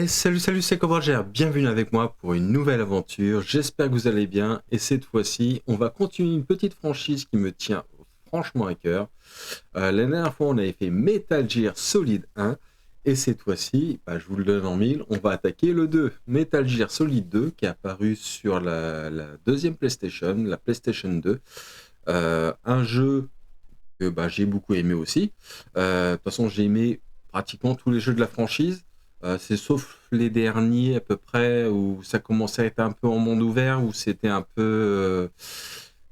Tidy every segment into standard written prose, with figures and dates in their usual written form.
Salut, c'est Commercialisée. Bienvenue avec moi pour une nouvelle aventure. J'espère que vous allez bien. Et cette fois-ci, on va continuer une petite franchise qui me tient franchement à cœur. La dernière fois, on avait fait Metal Gear Solid 1. Et cette fois-ci, je vous le donne en mille, on va attaquer le 2. Metal Gear Solid 2 qui est apparu sur la deuxième PlayStation, la PlayStation 2. Un jeu que j'ai beaucoup aimé aussi. De toute façon, j'ai aimé pratiquement tous les jeux de la franchise. C'est sauf les derniers à peu près où ça commençait à être un peu en monde ouvert, où c'était un peu,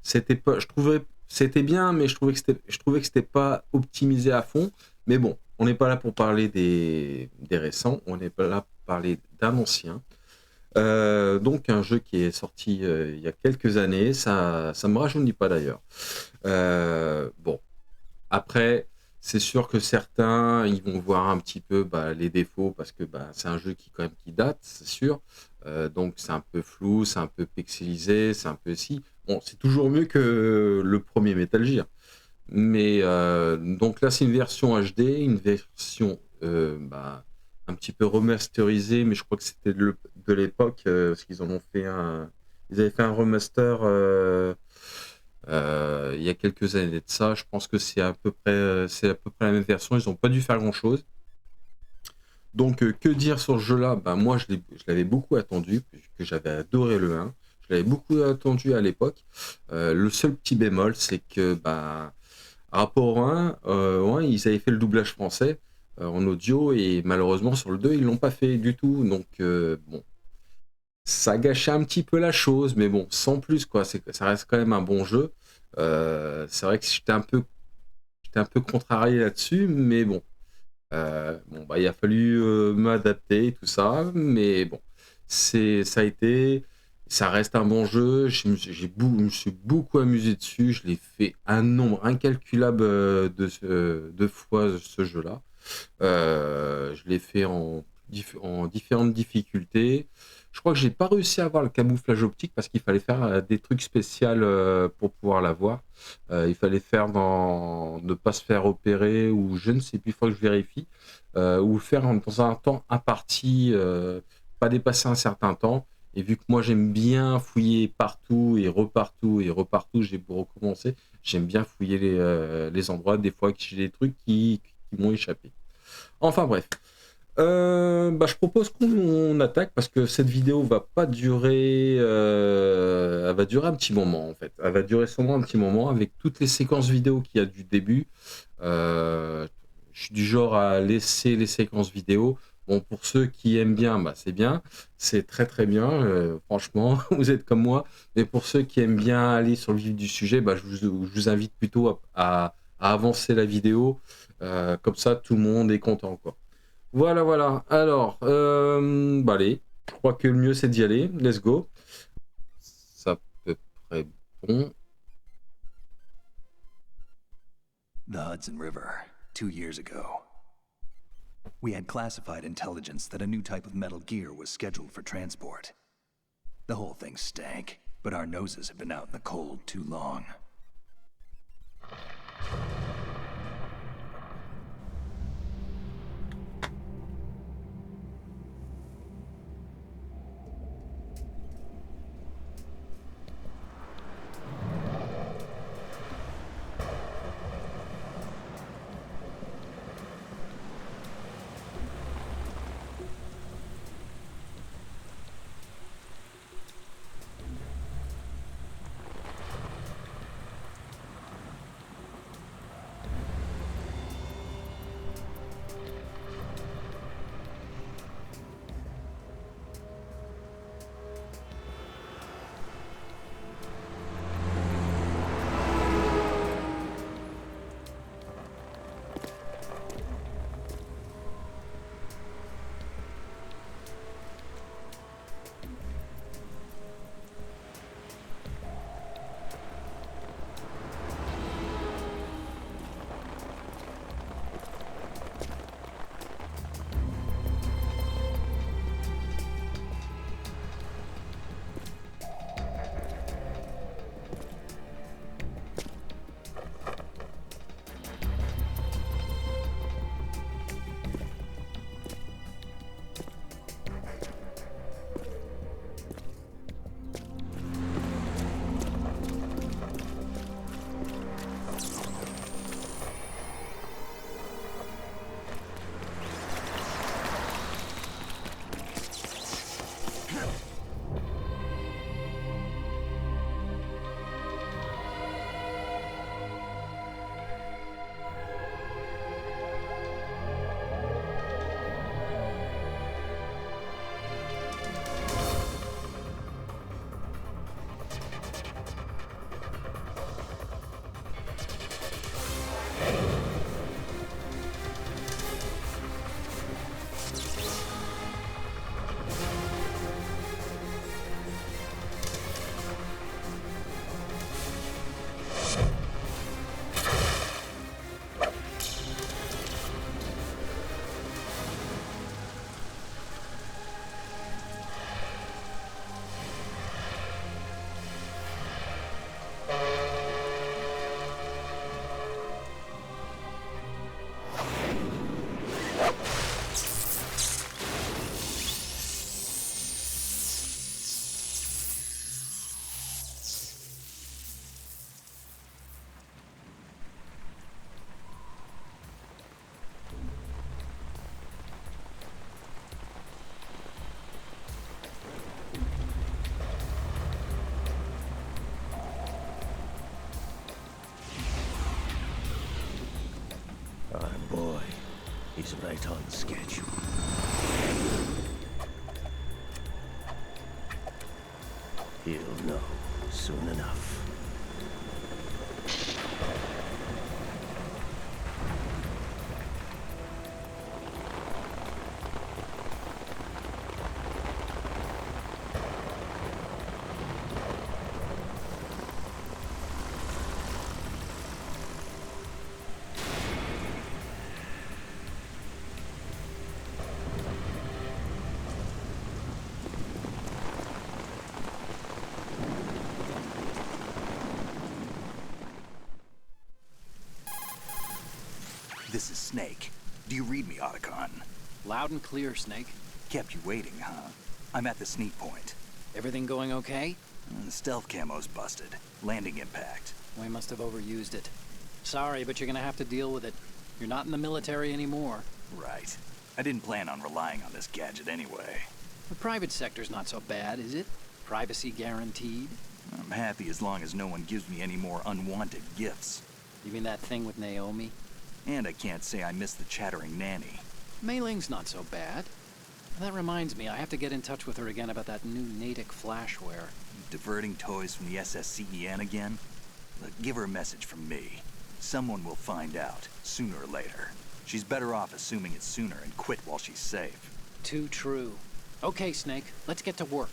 c'était pas, je trouvais, c'était bien, mais je trouvais que c'était pas optimisé à fond. Mais bon, on n'est pas là pour parler des récents, on n'est pas là pour parler d'un ancien. Donc un jeu qui est sorti il y a quelques années, ça me rajeunit pas d'ailleurs. Bon, après, c'est sûr que certains, ils vont voir un petit peu les défauts parce que c'est un jeu qui quand même qui date, c'est sûr. Donc c'est un peu flou, c'est un peu pixelisé, c'est un peu si. Bon, c'est toujours mieux que le premier Metal Gear. Mais donc là, c'est une version HD, une version un petit peu remasterisée, mais je crois que c'était de l'époque parce qu'ils en ont fait un. Ils avaient fait un remaster. Il y a quelques années de ça, je pense que c'est à peu près la même version. Ils n'ont pas dû faire grand chose. Donc, que dire sur ce jeu-là? Moi, je l'avais beaucoup attendu, puisque j'avais adoré le 1. Je l'avais beaucoup attendu à l'époque. Le seul petit bémol, c'est que, rapport au 1, ouais, ils avaient fait le doublage français en audio, et malheureusement, sur le 2, ils l'ont pas fait du tout. Donc, bon, ça gâchait un petit peu la chose, mais bon, sans plus, quoi. Ça reste quand même un bon jeu. C'est vrai que j'étais un peu contrarié là-dessus, mais bon. Il a fallu m'adapter, tout ça, mais bon, ça a été, ça reste un bon jeu. Je me suis beaucoup amusé dessus. Je l'ai fait un nombre incalculable de fois ce jeu-là. Je l'ai fait en différentes difficultés. Je crois que j'ai pas réussi à avoir le camouflage optique parce qu'il fallait faire des trucs spéciaux pour pouvoir l'avoir. Il fallait faire ne pas se faire opérer ou je ne sais plus, il faut que je vérifie. Ou faire dans un temps imparti, pas dépasser un certain temps. Et vu que moi j'aime bien fouiller partout et repartout, j'ai pour recommencer, j'aime bien fouiller les endroits, des fois que j'ai des trucs qui m'ont échappé. Enfin bref. Je propose qu'on attaque parce que cette vidéo va pas durer. Elle va durer un petit moment en fait. Elle va durer sûrement un petit moment avec toutes les séquences vidéo qu'il y a du début. Euh, je suis du genre à laisser les séquences vidéo. Bon, pour ceux qui aiment bien, c'est bien. C'est très très bien. Franchement, vous êtes comme moi. Mais pour ceux qui aiment bien aller sur le vif du sujet, je vous invite plutôt à avancer la vidéo. Comme ça, tout le monde est content, quoi. Voilà. Alors, allez, je crois que le mieux c'est d'y aller. Let's go. Ça à peu près bon. The Hudson River, 2 years ago. We had classified intelligence that a new type of metal gear was scheduled for transport. The whole thing stank, but our noses have been out in the cold too long. always right on schedule. He'll know soon enough. This is Snake. Do you read me, Otacon? Loud and clear, Snake. Kept you waiting, huh? I'm at the sneak point. Everything going okay? The stealth camo's busted. Landing impact. We must have overused it. Sorry, but you're gonna have to deal with it. You're not in the military anymore. Right. I didn't plan on relying on this gadget anyway. The private sector's not so bad, is it? Privacy guaranteed? I'm happy as long as no one gives me any more unwanted gifts. You mean that thing with Naomi? And I can't say I miss the chattering nanny. Mei Ling's not so bad. That reminds me, I have to get in touch with her again about that new Natick flashware. Diverting toys from the SSCEN again? Look, give her a message from me. Someone will find out, sooner or later. She's better off assuming it sooner and quit while she's safe. Too true. Okay, Snake, let's get to work.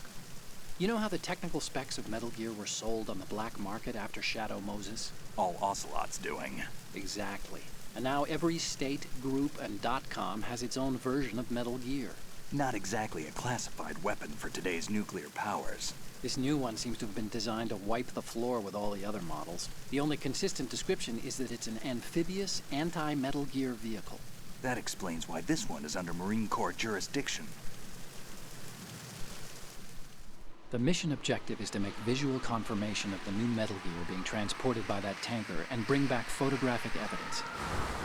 You know how the technical specs of Metal Gear were sold on the black market after Shadow Moses? All Ocelot's doing. Exactly. And now every state, group, and .com has its own version of Metal Gear. Not exactly a classified weapon for today's nuclear powers. This new one seems to have been designed to wipe the floor with all the other models. The only consistent description is that it's an amphibious, anti-Metal Gear vehicle. That explains why this one is under Marine Corps jurisdiction. The mission objective is to make visual confirmation of the new Metal Gear being transported by that tanker and bring back photographic evidence.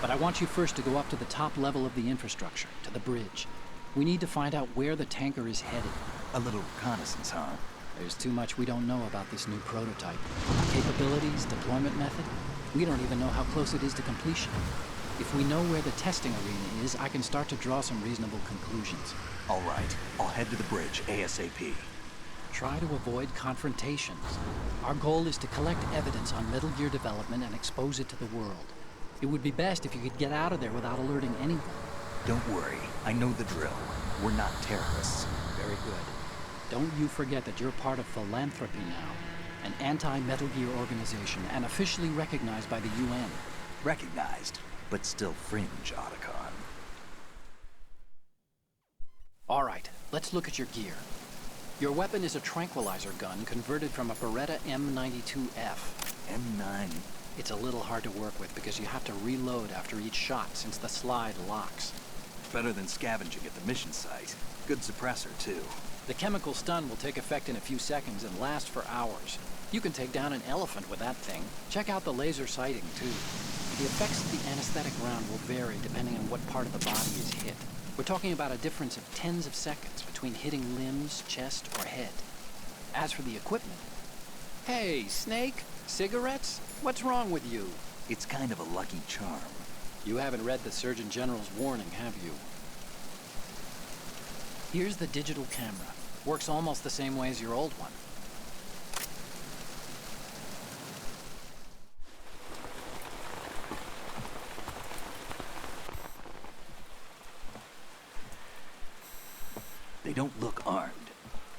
But I want you first to go up to the top level of the infrastructure, to the bridge. We need to find out where the tanker is headed. A little reconnaissance, huh? There's too much we don't know about this new prototype. Capabilities, deployment method. We don't even know how close it is to completion. If we know where the testing arena is, I can start to draw some reasonable conclusions. All right, I'll head to the bridge ASAP. Try to avoid confrontations. Our goal is to collect evidence on Metal Gear development and expose it to the world. It would be best if you could get out of there without alerting anyone. Don't worry, I know the drill. We're not terrorists. Very good. Don't you forget that you're part of Philanthropy now, an anti-Metal Gear organization and officially recognized by the UN. Recognized, but still fringe, Otacon. All right, let's look at your gear. Your weapon is a tranquilizer gun converted from a Beretta M92F. M9? It's a little hard to work with because you have to reload after each shot since the slide locks. Better than scavenging at the mission site. Good suppressor, too. The chemical stun will take effect in a few seconds and last for hours. You can take down an elephant with that thing. Check out the laser sighting, too. The effects of the anesthetic round will vary depending on what part of the body is hit. We're talking about a difference of tens of seconds between hitting limbs, chest, or head. As for the equipment... Hey, Snake! Cigarettes? What's wrong with you? It's kind of a lucky charm. You haven't read the Surgeon General's warning, have you? Here's the digital camera. Works almost the same way as your old one. They don't look armed.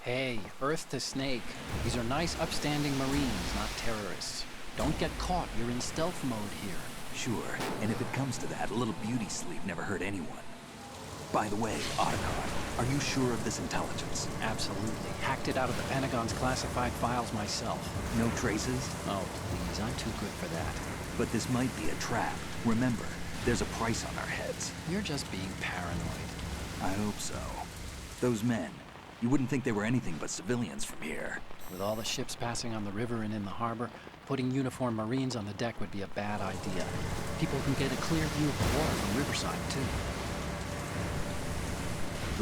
Hey, Earth to Snake. These are nice, upstanding Marines, not terrorists. Don't get caught. You're in stealth mode here. Sure, and if it comes to that, a little beauty sleep never hurt anyone. By the way, Otacon, are you sure of this intelligence? Absolutely. Hacked it out of the Pentagon's classified files myself. No traces? Oh, please, I'm too good for that. But this might be a trap. Remember, there's a price on our heads. You're just being paranoid. I hope so. Those men, you wouldn't think they were anything but civilians from here. With all the ships passing on the river and in the harbor, putting uniformed Marines on the deck would be a bad idea. People can get a clear view of the water from Riverside, too.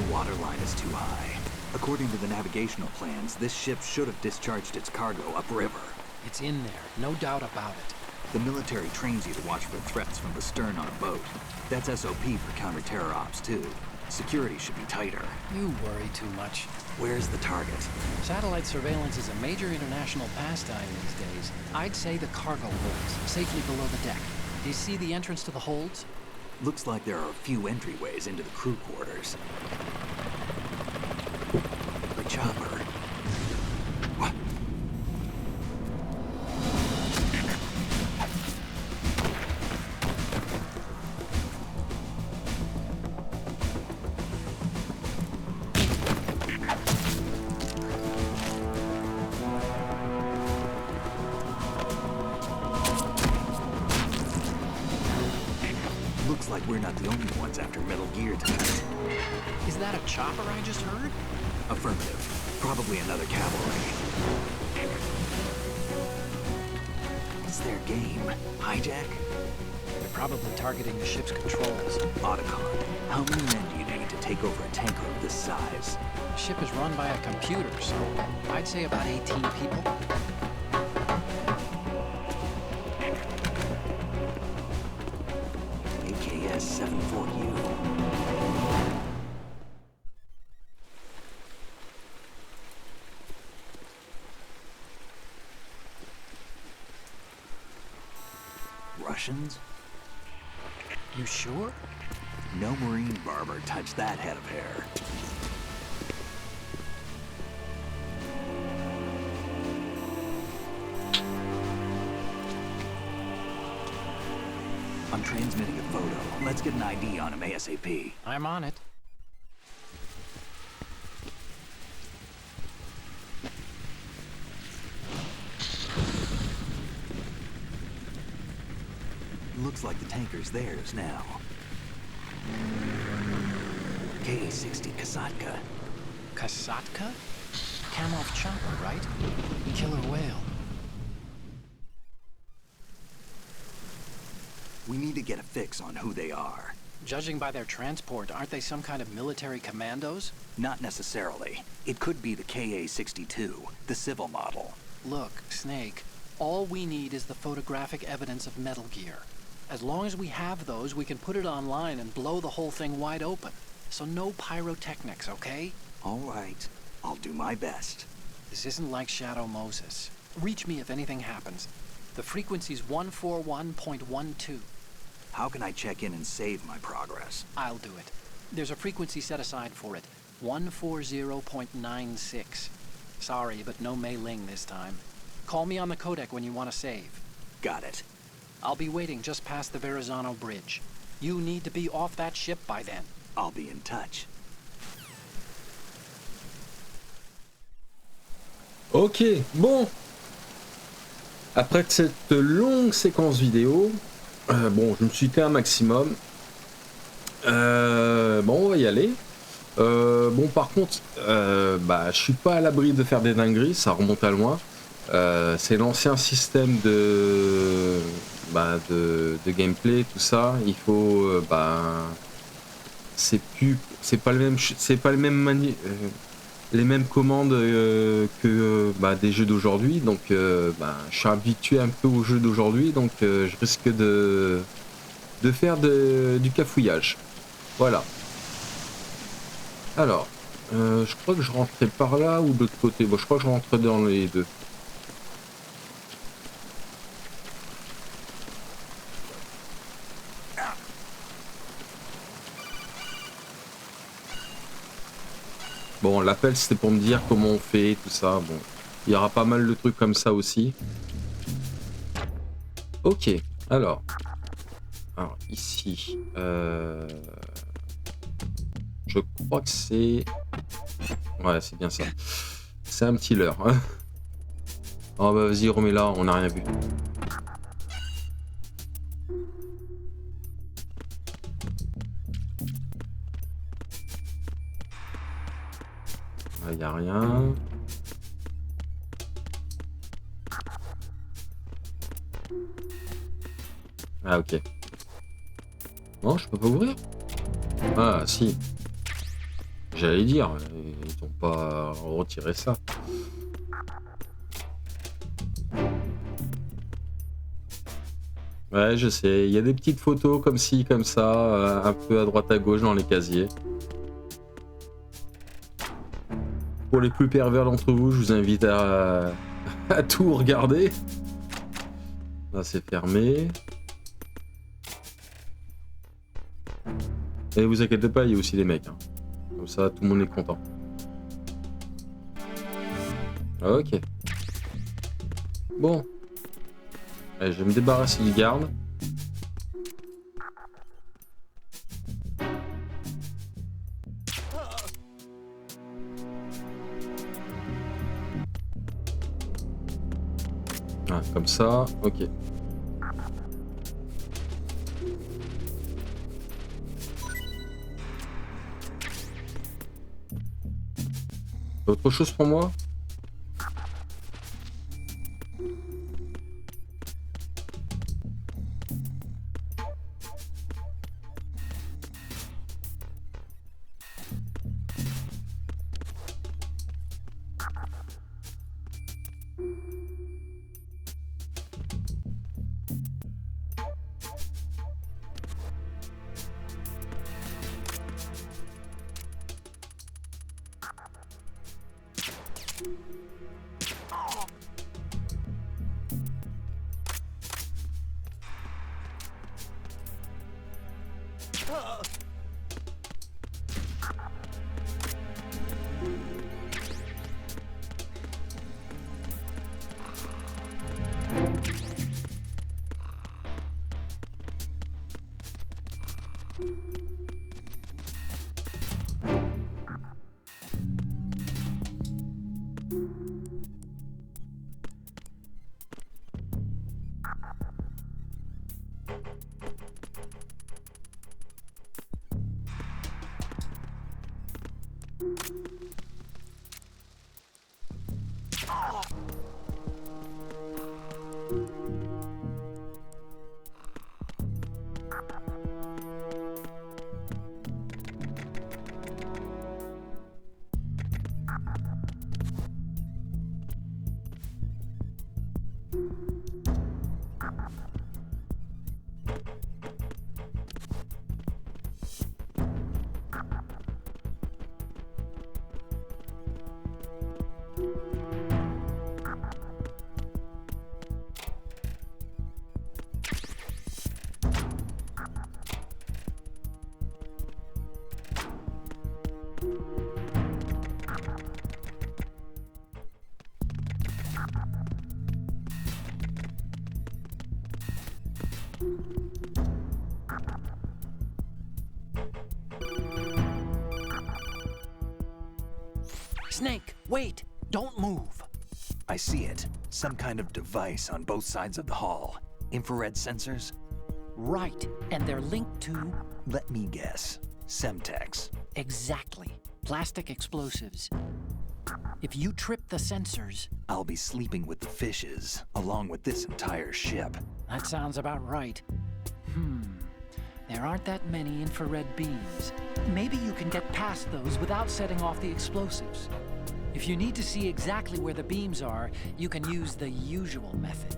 The water line is too high. According to the navigational plans, this ship should have discharged its cargo upriver. It's in there, no doubt about it. The military trains you to watch for threats from the stern on a boat. That's SOP for counter-terror ops, too. Security should be tighter. You worry too much. Where's the target? Satellite surveillance is a major international pastime these days. I'd say the cargo holds, safely below the deck. Do you see the entrance to the holds? Looks like there are a few entryways into the crew quarters. The chopper. What? Looks like we're not the only ones after Metal Gear tonight. Is that a chopper I just heard? Affirmative. Probably another cavalry. It's their game. Hijack? They're probably targeting the ship's controls. Otacon. How many men do you need to take over a tanker of this size? The ship is run by a computer, so I'd say about 18 people. AKS 74U. Russians? You sure? No Marine barber touched that head of hair. I'm transmitting a photo. Let's get an ID on him ASAP. I'm on it. Looks like the tanker's theirs now. KA-60 Kasatka. Kasatka? Kamov chopper, right? Killer whale. We need to get a fix on who they are. Judging by their transport, aren't they some kind of military commandos? Not necessarily. It could be the KA-62, the civil model. Look, Snake, all we need is the photographic evidence of Metal Gear. As long as we have those, we can put it online and blow the whole thing wide open. So no pyrotechnics, okay? All right. I'll do my best. This isn't like Shadow Moses. Reach me if anything happens. The frequency's 141.12. How can I check in and save my progress? I'll do it. There's a frequency set aside for it. 140.96. Sorry, but no Mei Ling this time. Call me on the codec when you want to save. Got it. I'll be waiting just past the Verrazano Bridge. You need to be off that ship by then. I'll be in touch. Ok, bon. Après cette longue séquence vidéo, bon, je me suis tait un maximum. Bon, on va y aller. Bon, par contre, je suis pas à l'abri de faire des dingueries, ça remonte à loin. C'est l'ancien système de gameplay, tout ça. Il faut, c'est pas les mêmes commandes que des jeux d'aujourd'hui. Donc, je suis habitué un peu aux jeux d'aujourd'hui, donc je risque de faire du cafouillage. Voilà. Alors, je crois que je rentrais par là ou de l'autre côté. Bon, je crois que je rentrais dans les deux. Bon, l'appel c'était pour me dire comment on fait, tout ça. Bon, il y aura pas mal de trucs comme ça aussi. Ok, alors ici, je crois que c'est... Ouais, c'est bien ça. C'est un petit leurre. Hein. Oh bah vas-y, remets-la, on n'a rien vu. Il n'y a rien. Ah ok. Non, je peux pas ouvrir. Ah si. J'allais dire, ils n'ont pas retiré ça. Ouais, je sais. Il y a des petites photos comme ci, comme ça, un peu à droite à gauche dans les casiers. Pour les plus pervers d'entre vous, je vous invite à tout regarder. Là, c'est fermé. Et vous inquiétez pas, il y a aussi des mecs. Hein. Comme ça, tout le monde est content. Ok. Bon. Allez, je vais me débarrasser du garde. Ah, comme ça, ok. Autre chose pour moi? Snake, wait! Don't move! I see it. Some kind of device on both sides of the hall. Infrared sensors? Right, and they're linked to... Let me guess. Semtex. Exactly. Plastic explosives. If you trip the sensors... I'll be sleeping with the fishes, along with this entire ship. That sounds about right. There aren't that many infrared beams. Maybe you can get past those without setting off the explosives. If you need to see exactly where the beams are, you can use the usual method.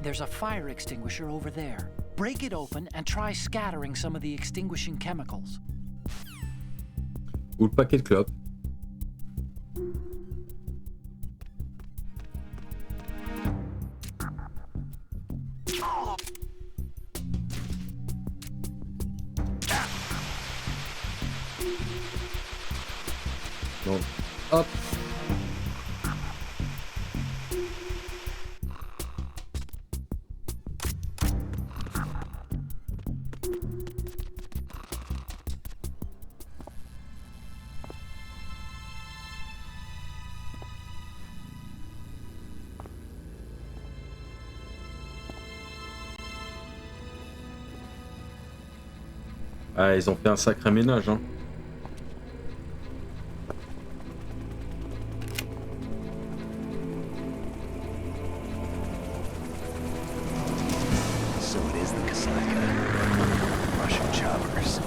There's a fire extinguisher over there. Break it open and try scattering some of the extinguishing chemicals. Ou le paquet de clopes. Bon, hop. Ah, ils ont fait un sacré ménage, hein. So it is the Kasaka. Russian choppers.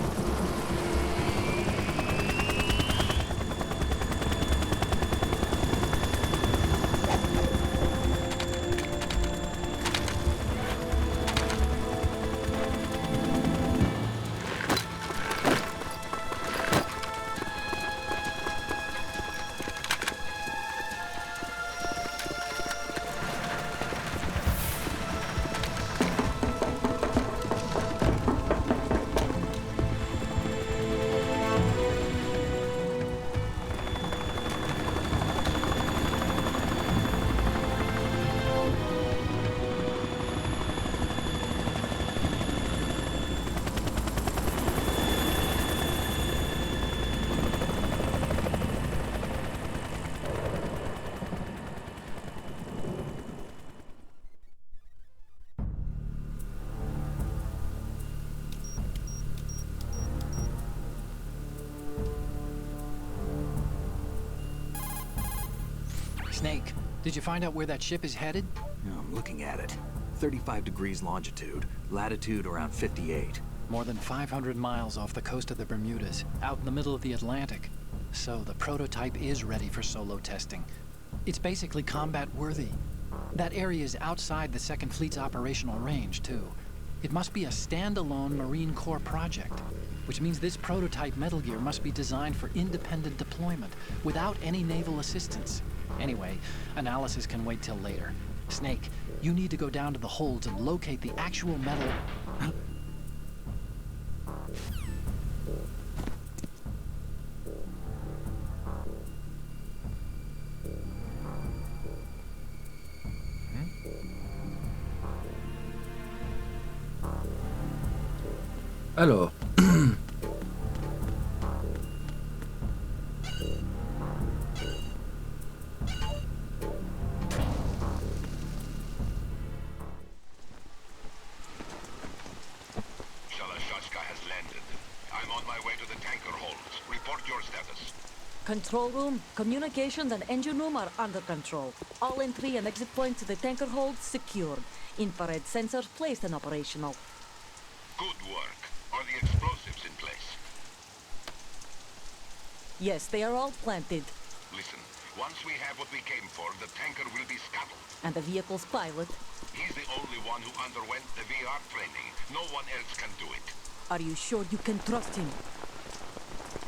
Snake, did you find out where that ship is headed? I'm looking at it. 35 degrees longitude, latitude around 58. More than 500 miles off the coast of the Bermudas, out in the middle of the Atlantic. So the prototype is ready for solo testing. It's basically combat worthy. That area is outside the Second Fleet's operational range, too. It must be a standalone Marine Corps project, which means this prototype Metal Gear must be designed for independent deployment, without any naval assistance. Anyway, analysis can wait till later. Snake, you need to go down to the holds and locate the actual metal... Alors. has landed. I'm on my way to the tanker holds. Report your status. Control room, communications and engine room are under control. All entry and exit points to the tanker hold secured. Infrared sensors placed and operational. Good work. Are the explosives in place? Yes, they are all planted. Listen, once we have what we came for, the tanker will be scuttled. And the vehicle's pilot? He's the only one who underwent the VR training. No one else can do it. Are you sure you can trust him?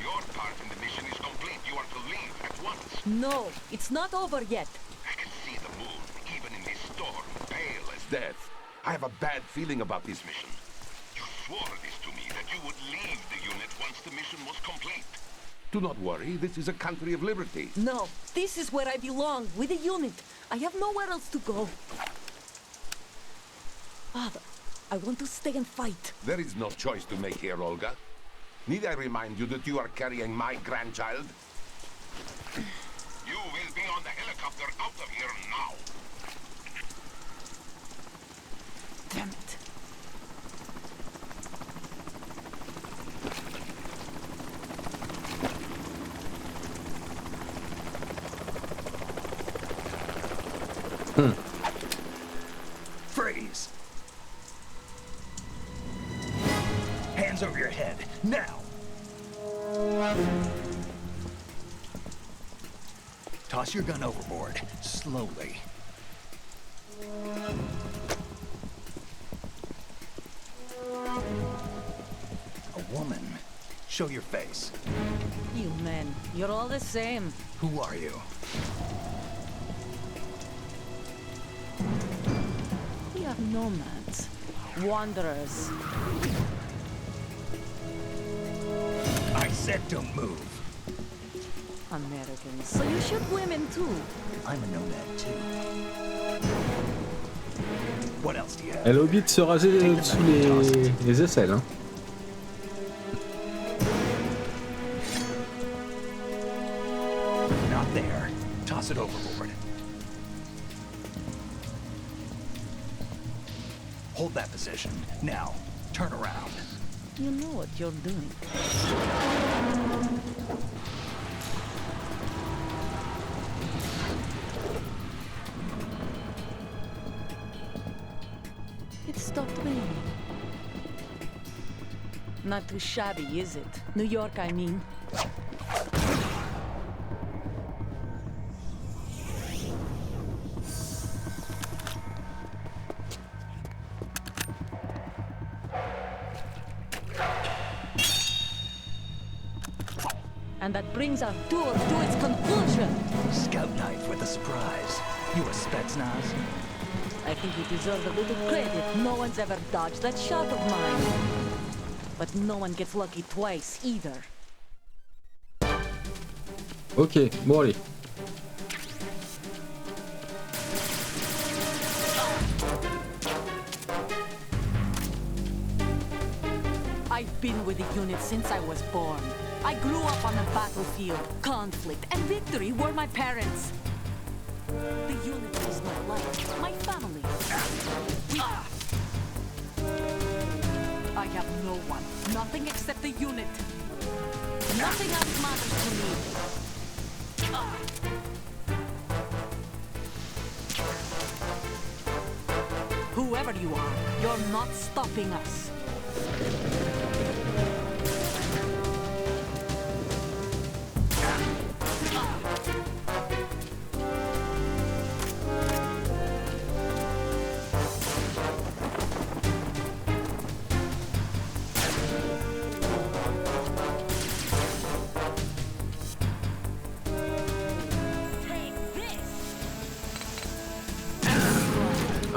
Your part in the mission is complete. You are to leave at once. No, it's not over yet. I can see the moon, even in this storm, pale as death. I have a bad feeling about this mission. You swore this to me, that you would leave the unit once the mission was complete. Do not worry, this is a country of liberty. No, this is where I belong, with the unit. I have nowhere else to go. Father, I want to stay and fight. There is no choice to make here, Olga. Need I remind you that you are carrying my grandchild? You will be on the helicopter out of here now. Damn it. Freeze! Hands over your head, now! Toss your gun overboard, slowly. A woman. Show your face. You men, you're all the same. Who are you? We are nomads, wanderers. I said don't move. Americans, so you shoot women too. I'm a nomad too. What else do you have? Elle a oublié de se raser sous les aisselles, hein. Not there. Toss it overboard. Hold that position. Now, turn around. You know what you're doing. It stopped raining. Not too shabby, is it? New York, I mean. And that brings our tour to its conclusion. Scout knife with a surprise. You a Spetsnaz? I think you deserve a little credit. No one's ever dodged that shot of mine. But no one gets lucky twice, either. Ok, bon allez. I've been with the unit since I was born. I grew up on the battlefield. Conflict and victory were my parents. The unit is my life, my family. I have no one, nothing except the unit. Nothing else matters to me. whoever you are, you're not stopping us.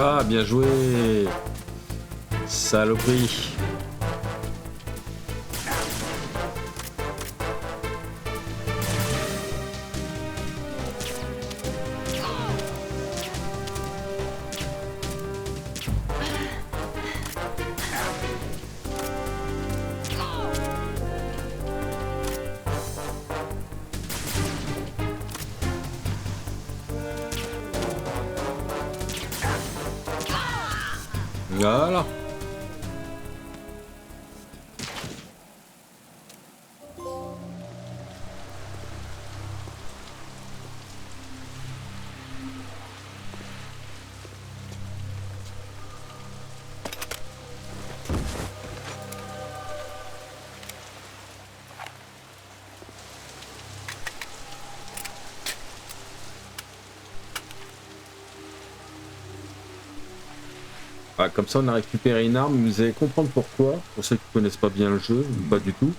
Ah, bien joué. Saloperie. Voilà. Ah, comme ça on a récupéré une arme, vous allez comprendre pourquoi, pour ceux qui connaissent pas bien le jeu, ou pas du tout.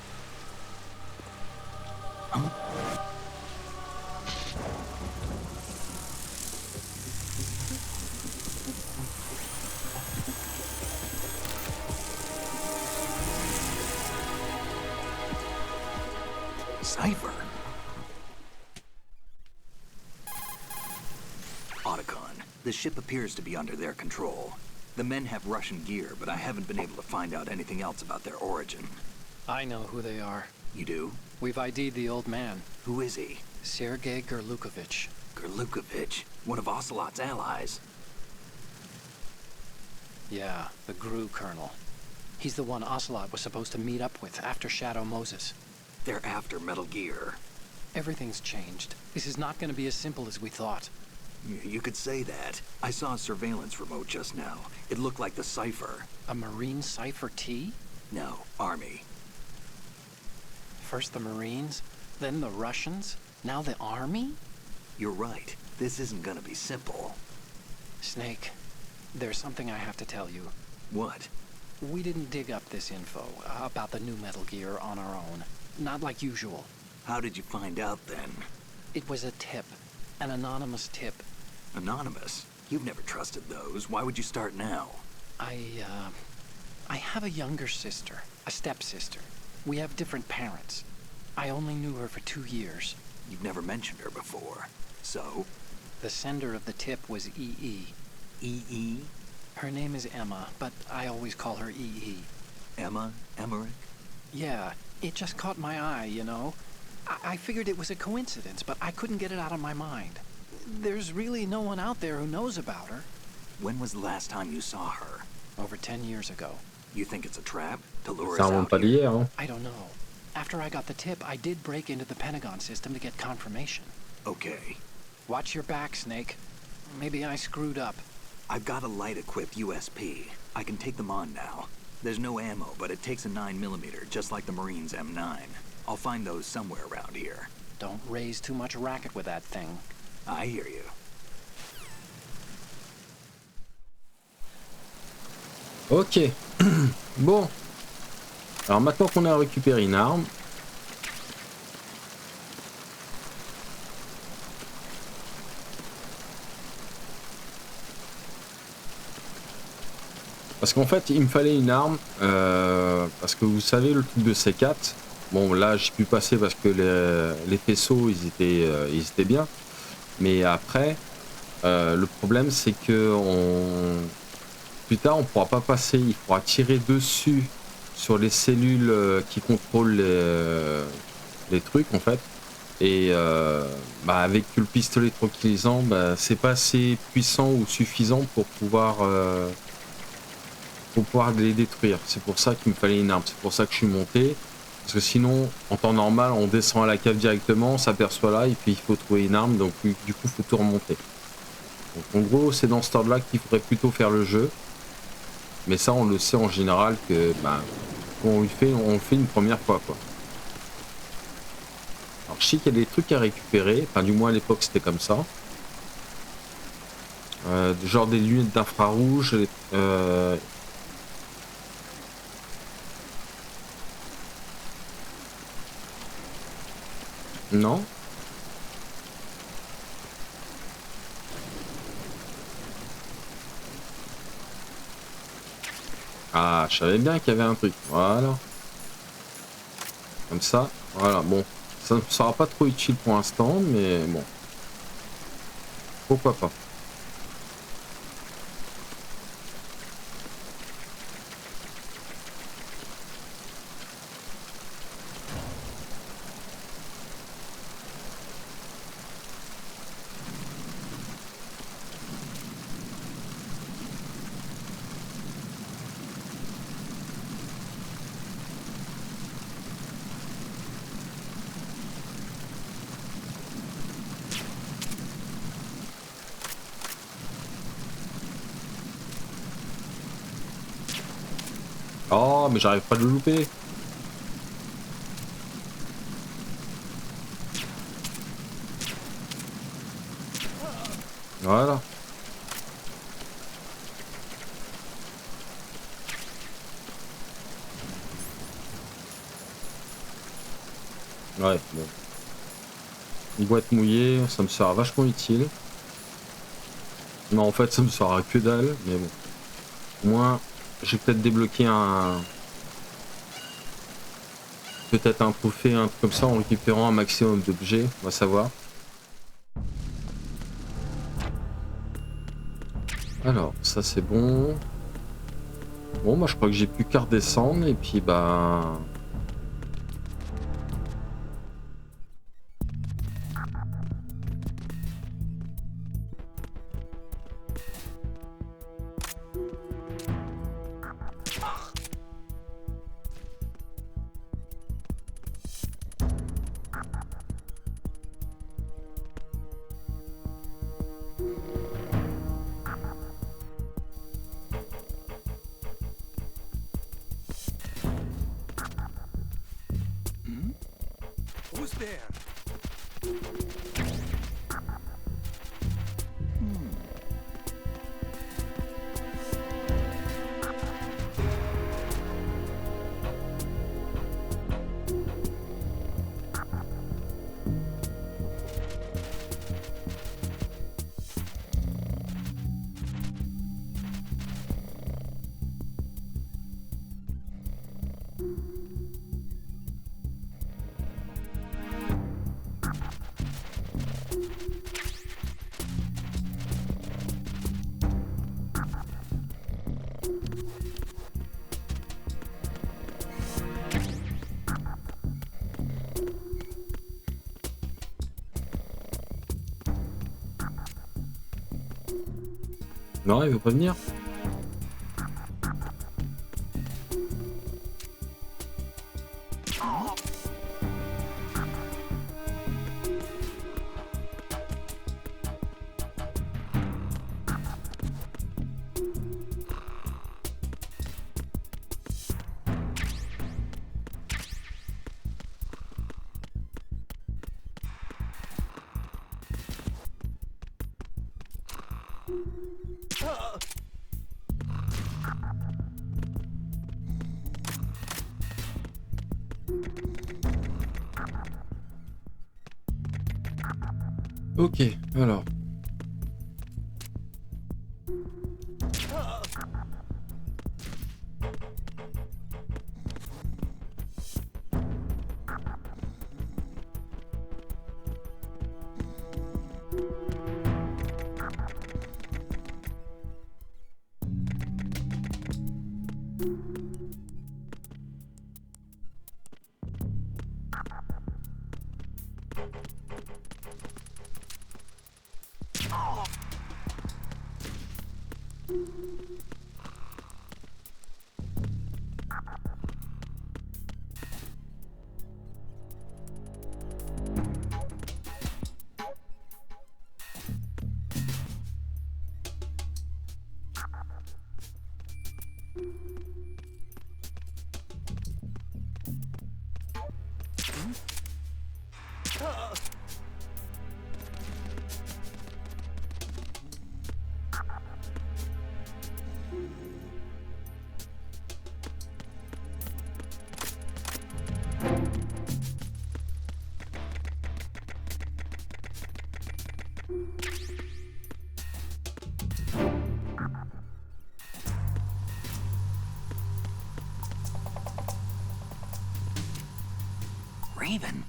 Cipher. Otacon, the ship appears to be under their control. The men have Russian gear, but I haven't been able to find out anything else about their origin. I know who they are. You do? We've ID'd the old man, Who is he? Sergei Gerlukovich. Gerlukovich, one of Ocelot's allies. Yeah, the GRU colonel. He's the one Ocelot was supposed to meet up with after Shadow Moses. They're after Metal Gear. Everything's changed. This is not going to be as simple as we thought. You could say that. I saw a surveillance remote just now. It looked like the cipher. A Marine Cipher T? No, Army. First the Marines, then the Russians, now the Army? You're right. This isn't gonna be simple. Snake, there's something I have to tell you. What? We didn't dig up this info about the new Metal Gear on our own. Not like usual. How did you find out then? It was a tip. An anonymous tip. Anonymous? You've never trusted those. Why would you start now? I have a younger sister, a stepsister. We have different parents. I only knew her for 2 years. You've never mentioned her before. So? The sender of the tip was EE. EE? Her name is Emma, but I always call her EE. Emma? Emmerich? Yeah, it just caught my eye, you know. I figured it was a coincidence, but I couldn't get it out of my mind. There's really no one out there who knows about her. When was the last time you saw her? Over 10 years ago. You think it's a trap? To lure Ça us remonte out pas here? d'hier, hein. I don't know. After I got the tip, I did break into the Pentagon system to get confirmation. Okay. Watch your back, Snake. Maybe I screwed up. I've got a light-equipped USP. I can take them on now. There's no ammo, but it takes a 9mm, just like the Marines' M9. I'll find those somewhere around here. Don't raise too much racket with that thing. I hear you. Ok. Bon. Alors maintenant qu'on a récupéré une arme. Parce qu'en fait, il me fallait une arme. Parce que vous savez, le truc de C4. Bon, là, j'ai pu passer parce que les faisceaux, ils étaient bien. Mais après, le problème, c'est que plus tard, on ne pourra pas passer. Il faudra tirer dessus sur les cellules qui contrôlent les trucs, en fait. Et avec le pistolet tranquillisant, c'est pas assez puissant ou suffisant pour pouvoir les détruire. C'est pour ça qu'il me fallait une arme. C'est pour ça que je suis monté. Parce que sinon, en temps normal, on descend à la cave directement, on s'aperçoit là, et puis il faut trouver une arme, donc du coup, il faut tout remonter. Donc en gros, c'est dans cet ordre-là qu'il faudrait plutôt faire le jeu. Mais ça, on le sait en général que bah, on le fait une première fois, quoi. Alors, je sais qu'il y a des trucs à récupérer. Enfin, du moins, à l'époque, c'était comme ça. Genre des lunettes d'infrarouge. Non. Ah, je savais bien qu'il y avait un truc. Voilà. Comme ça. Voilà, bon. Ça ne sera pas trop utile pour l'instant, mais bon. Pourquoi pas. Oh, mais j'arrive pas à le louper. Voilà. Ouais, bon. Une boîte mouillée, ça me sera vachement utile. Non, en fait, ça me sera que dalle, mais bon. Au moins, j'ai peut-être débloqué un... Peut-être un trophée, un truc comme ça, en récupérant un maximum d'objets, on va savoir. Alors, ça c'est bon. Bon, moi je crois que j'ai plus qu'à redescendre, et puis bah... Who's there? Non, il veut pas venir. Ok, alors. Raven.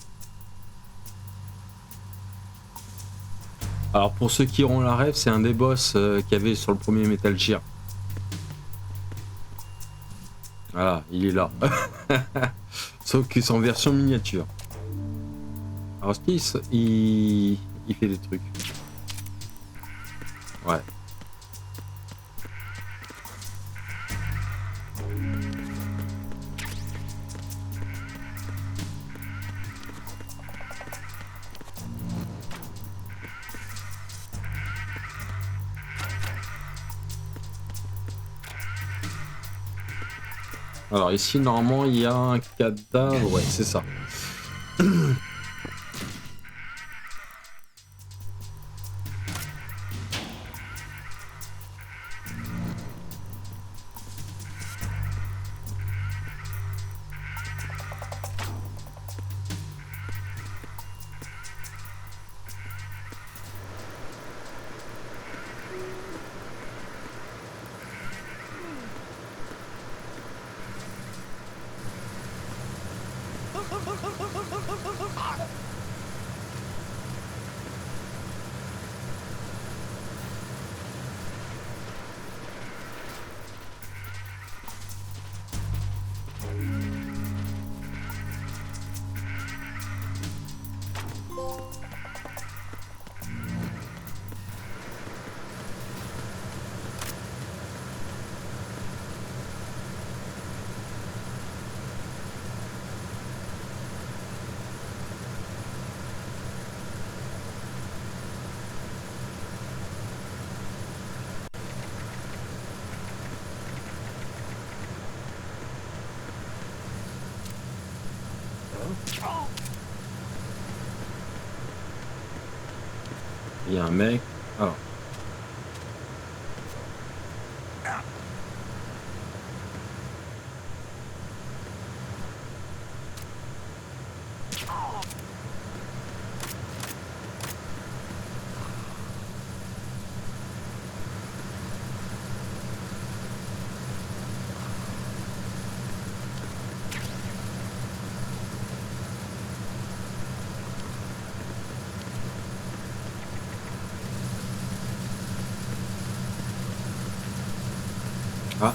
Alors pour ceux qui auront la rêve, c'est un des boss qu'il y avait sur le premier Metal Gear. Voilà, il est là. Sauf que c'est en version miniature. Alors Steve, il fait des trucs. Ouais. Alors ici normalement il y a un cadavre, ouais c'est ça. Il y a un mec. Alors. Ah.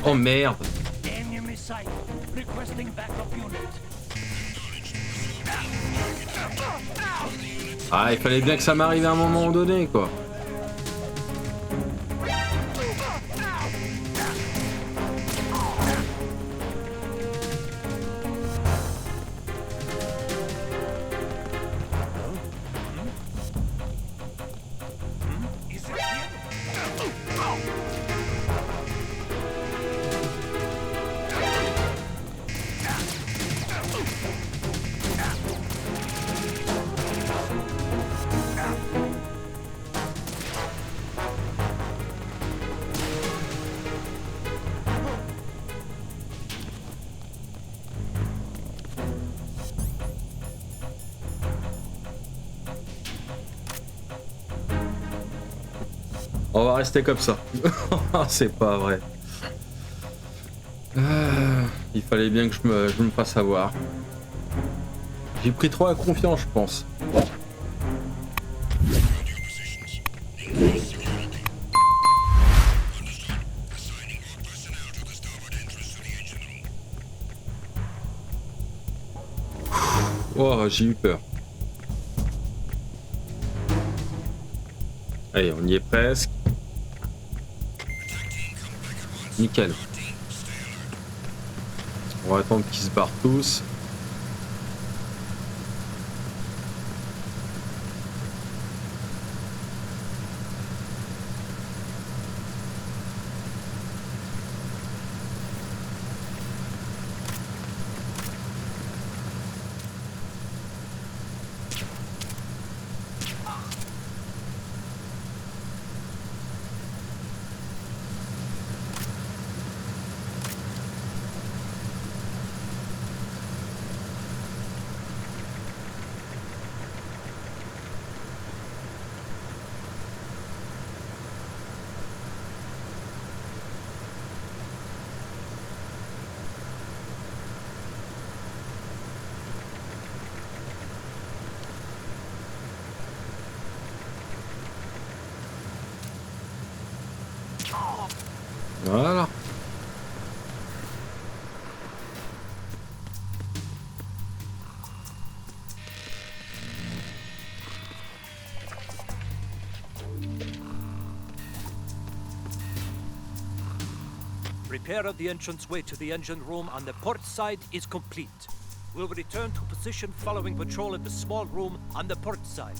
Oh merde. Ah, il fallait bien que ça m'arrive à un moment donné, quoi. On va rester comme ça. C'est pas vrai. Il fallait bien que je me fasse avoir. J'ai pris trop à confiance, je pense. Oh, j'ai eu peur. Allez, on y est presque. Nickel. On va attendre qu'ils se barrent tous. Voilà. Repair of the entranceway to the engine room on the port side is complete. We'll return to position following patrol at the small room on the port side.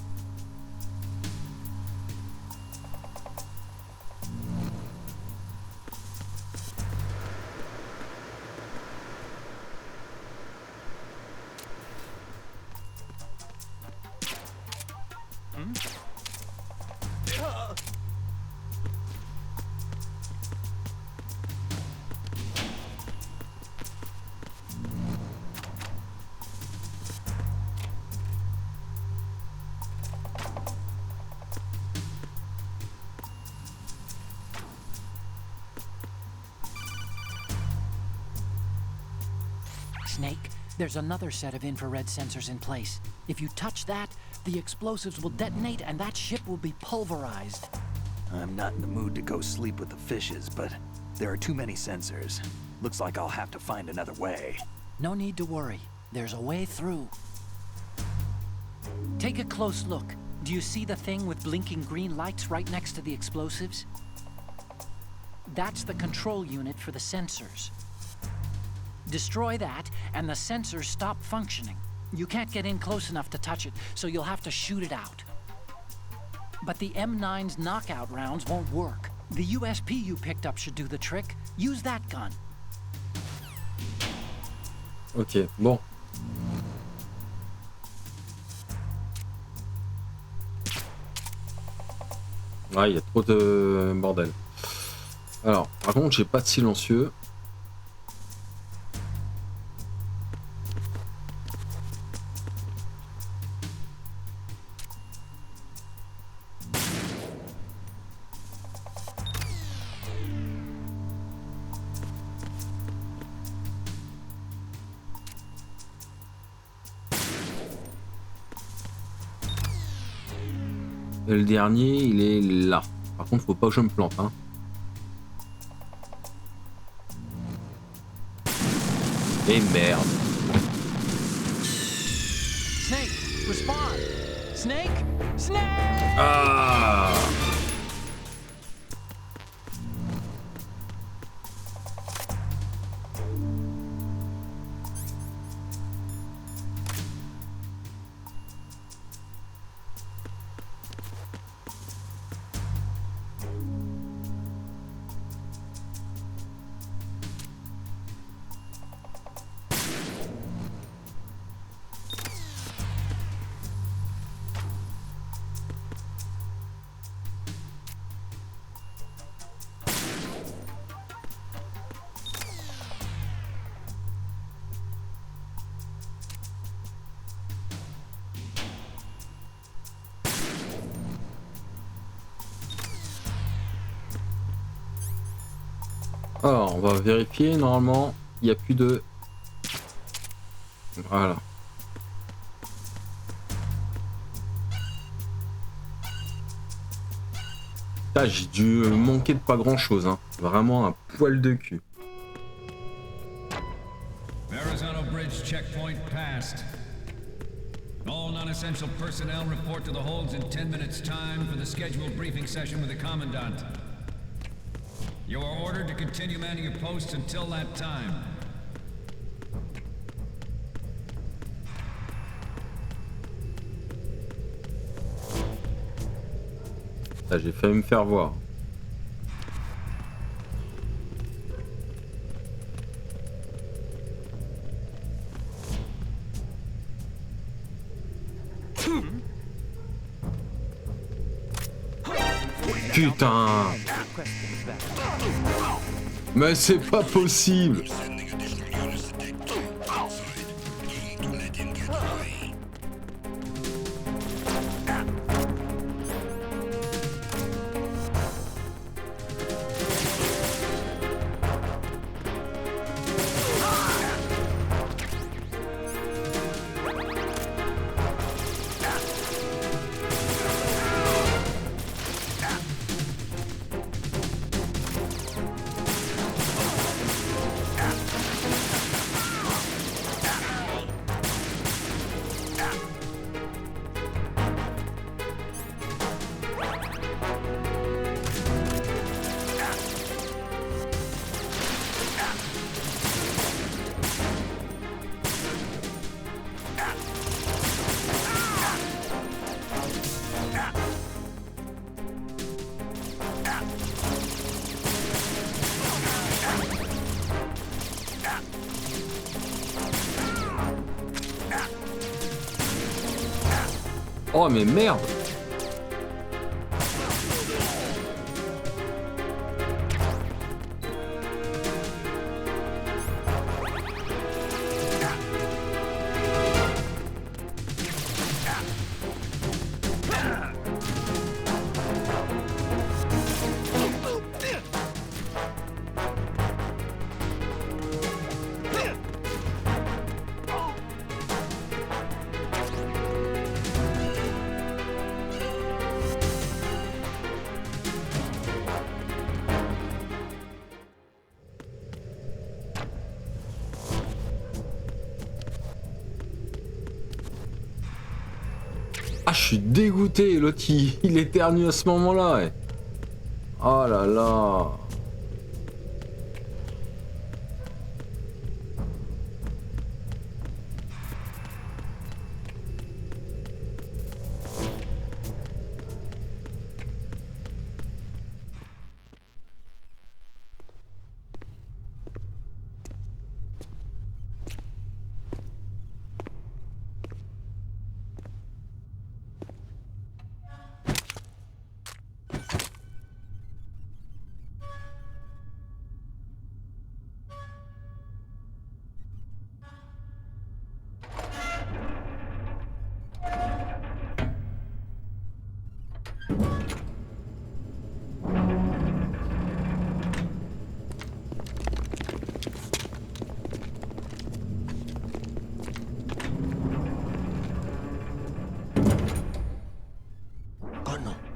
Snake, there's another set of infrared sensors in place. If you touch that, the explosives will detonate and that ship will be pulverized. I'm not in the mood to go sleep with the fishes, but there are too many sensors. Looks like I'll have to find another way. No need to worry. There's a way through. Take a close look. Do you see the thing with blinking green lights right next to the explosives? That's the control unit for the sensors. Destroy that, and the sensors stop functioning. You can't get in close enough to touch it, so you'll have to shoot it out. But the M9's knockout rounds won't work. The USP you picked up should do the trick. Use that gun. Ok, bon. Ah, il y a trop de bordel. Alors, par contre, j'ai pas de silencieux. Et le dernier, il est là. Par contre, faut pas que je me plante, hein. Et merde. Snake, respond. Snake, Snake. Ah! Alors, on va vérifier. Normalement, il n'y a plus de... Voilà. Là, j'ai dû manquer de pas grand-chose. Hein. Vraiment un poil de cul. All non-essential personnel report to the holds in 10 minutes' time for the scheduled briefing session with the Commandant. You are ordered to continue manning your posts until that time. Là, j'ai failli me faire voir. Putain! Mais c'est pas possible! Oh mais merde! Ah, je suis dégoûté, l'autre il éternue à ce moment-là. Ouais. Oh là là.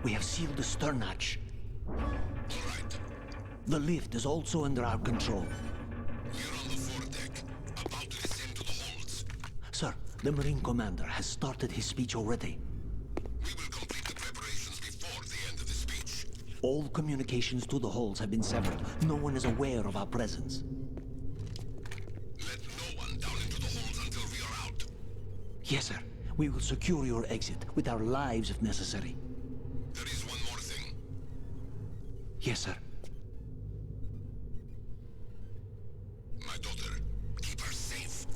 We have sealed the stern hatch. The lift is also under our control. We're on the foredeck, about to descend to the holds. Sir, the Marine Commander has started his speech already. We will complete the preparations before the end of the speech. All communications to the holds have been severed. No one is aware of our presence. Let no one down into the holds until we are out. Yes, sir. We will secure your exit with our lives if necessary. There is one more thing. Yes, sir. My daughter, keep her safe.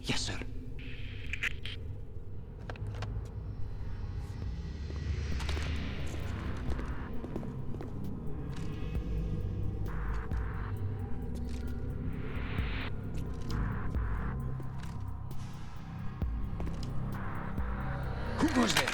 Yes, sir. Who goes there?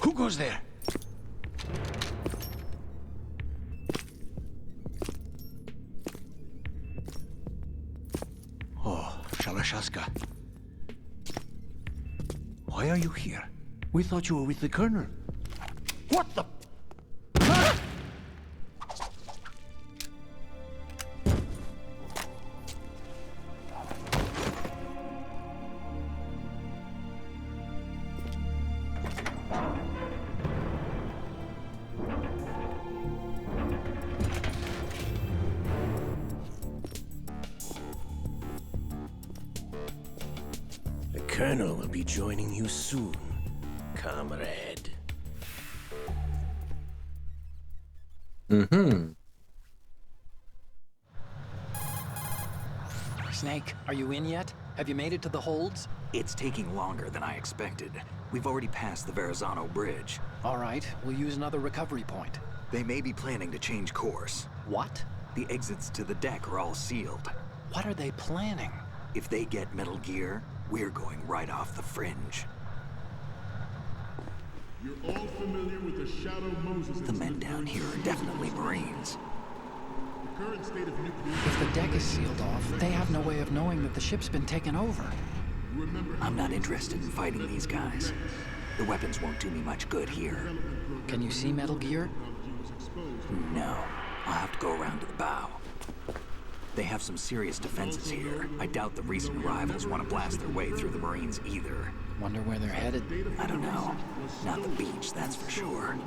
Who goes there? Oh, Shalashaska. Why are you here? We thought you were with the Colonel. What the? The Colonel will be joining you soon, comrade. Snake, are you in yet? Have you made it to the holds? It's taking longer than I expected. We've already passed the Verrazano Bridge. All right, we'll use another recovery point. They may be planning to change course. What? The exits to the deck are all sealed. What are they planning? If they get Metal Gear, we're going right off the fringe. You're all familiar with the Shadow Moses. The men down here are definitely Marines. The current state of nuclear. If the deck is sealed off, they have no way of knowing that the ship's been taken over. I'm not interested in fighting these guys. The weapons won't do me much good here. Can you see Metal Gear? No. I'll have to go around to the bow. They have some serious defenses here. I doubt the recent arrivals want to blast their way through the Marines either. Wonder where they're headed. I don't know. Not the beach, that's for sure.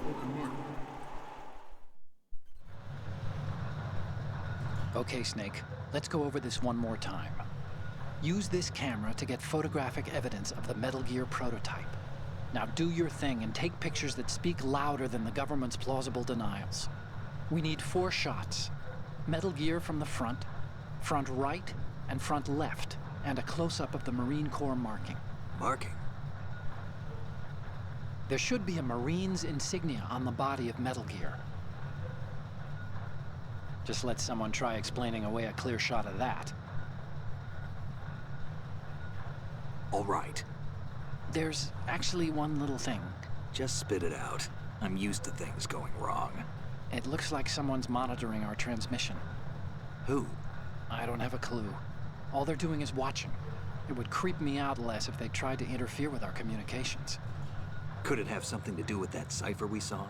Okay, Snake. Let's go over this one more time. Use this camera to get photographic evidence of the Metal Gear prototype. Now do your thing and take pictures that speak louder than the government's plausible denials. We need 4 shots. Metal Gear from the front right, and front left, and a close-up of the Marine Corps marking. Marking? There should be a Marine's insignia on the body of Metal Gear. Just let someone try explaining away a clear shot of that. All right. There's actually one little thing. Just spit it out. I'm used to things going wrong. It looks like someone's monitoring our transmission. Who? I don't have a clue. All they're doing is watching. It would creep me out less if they tried to interfere with our communications. Could it have something to do with that cipher we saw?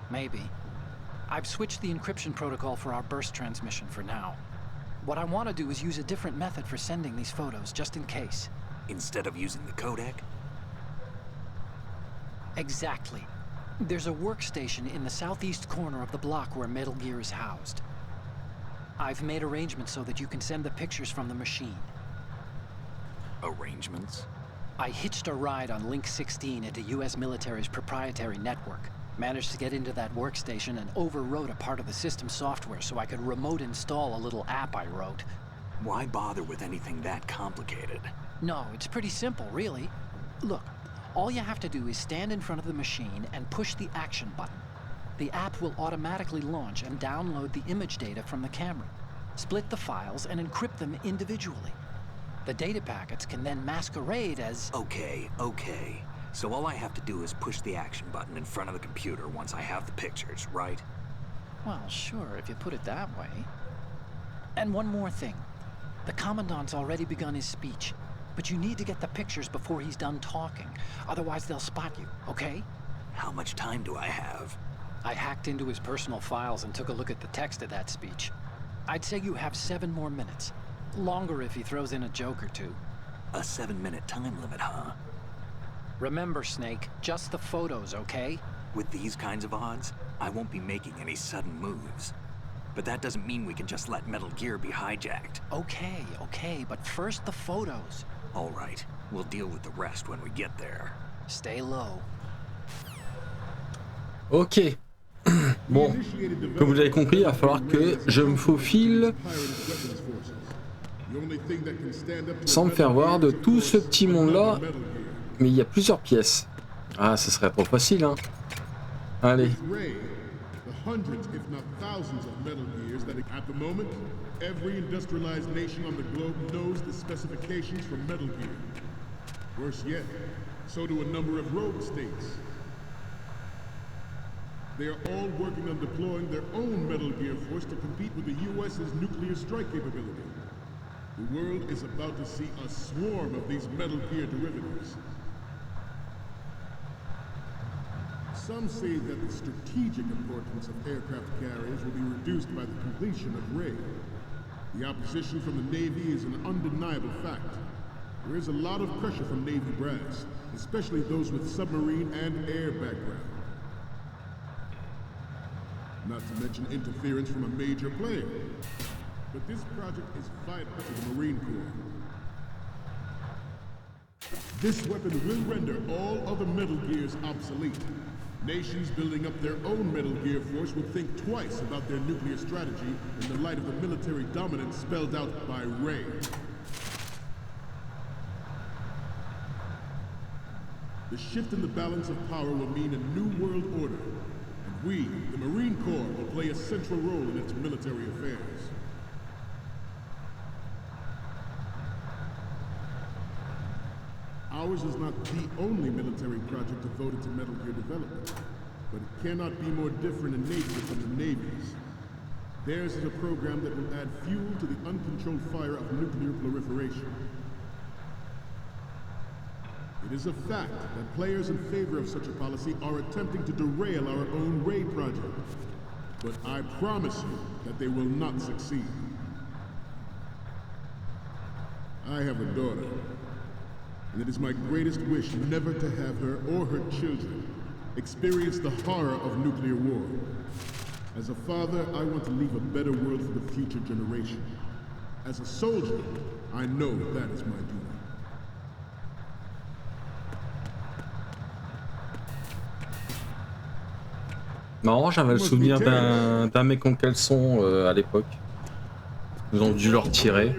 Maybe. I've switched the encryption protocol for our burst transmission for now. What I want to do is use a different method for sending these photos, just in case. Instead of using the codec? Exactly. There's a workstation in the southeast corner of the block where Metal Gear is housed. I've made arrangements so that you can send the pictures from the machine. Arrangements? I hitched a ride on Link 16 into US military's proprietary network. Managed to get into that workstation and overwrote a part of the system software so I could remote install a little app I wrote. Why bother with anything that complicated? No, it's pretty simple, really. Look, all you have to do is stand in front of the machine and push the action button. The app will automatically launch and download the image data from the camera, split the files, and encrypt them individually. The data packets can then masquerade as... Okay. So all I have to do is push the action button in front of the computer once I have the pictures, right? Well, sure, if you put it that way. And one more thing. The Commandant's already begun his speech, but you need to get the pictures before he's done talking. Otherwise, they'll spot you, okay? How much time do I have? I hacked into his personal files and took a look at the text of that speech. I'd say you have 7 more minutes. Longer if he throws in a joke or two. A 7-minute time limit, huh? Remember, Snake, just the photos, okay? With these kinds of odds, I won't be making any sudden moves. But that doesn't mean we can just let Metal Gear be hijacked. Okay, but first the photos. All right, we'll deal with the rest when we get there. Stay low. Ok. Bon, comme vous avez compris, il va falloir que je me faufile sans me faire voir de tout ce petit monde-là. Mais il y a plusieurs pièces. Ah, ce serait trop facile, hein. Allez. hundreds, if not thousands, of Metal Gears that at the moment, every industrialized nation on the globe knows the specifications for Metal Gear. Worse yet, so do a number of rogue states. They are all working on deploying their own Metal Gear force to compete with the US's nuclear strike capability. The world is about to see a swarm of these Metal Gear derivatives. Some say that the strategic importance of aircraft carriers will be reduced by the completion of Ray. The opposition from the Navy is an undeniable fact. There is a lot of pressure from Navy brass, especially those with submarine and air background. Not to mention interference from a major player. But this project is vital to the Marine Corps. This weapon will render all other Metal Gears obsolete. Nations building up their own Metal Gear force will think twice about their nuclear strategy in the light of the military dominance spelled out by Ray. The shift in the balance of power will mean a new world order, and we, the Marine Corps, will play a central role in its military affairs. Ours is not the only military project devoted to Metal Gear development, but it cannot be more different in nature from the Navy's. Theirs is a program that will add fuel to the uncontrolled fire of nuclear proliferation. It is a fact that players in favor of such a policy are attempting to derail our own Ray project. But I promise you that they will not succeed. I have a daughter, and it is my greatest wish never to have her or her children experience the horror of nuclear war. As a father, I want to leave a better world for the future generation. As a soldier, I know that is my duty. Marrant, j'avais le souvenir d'un mec en caleçon à l'époque. Ils ont dû le retirer.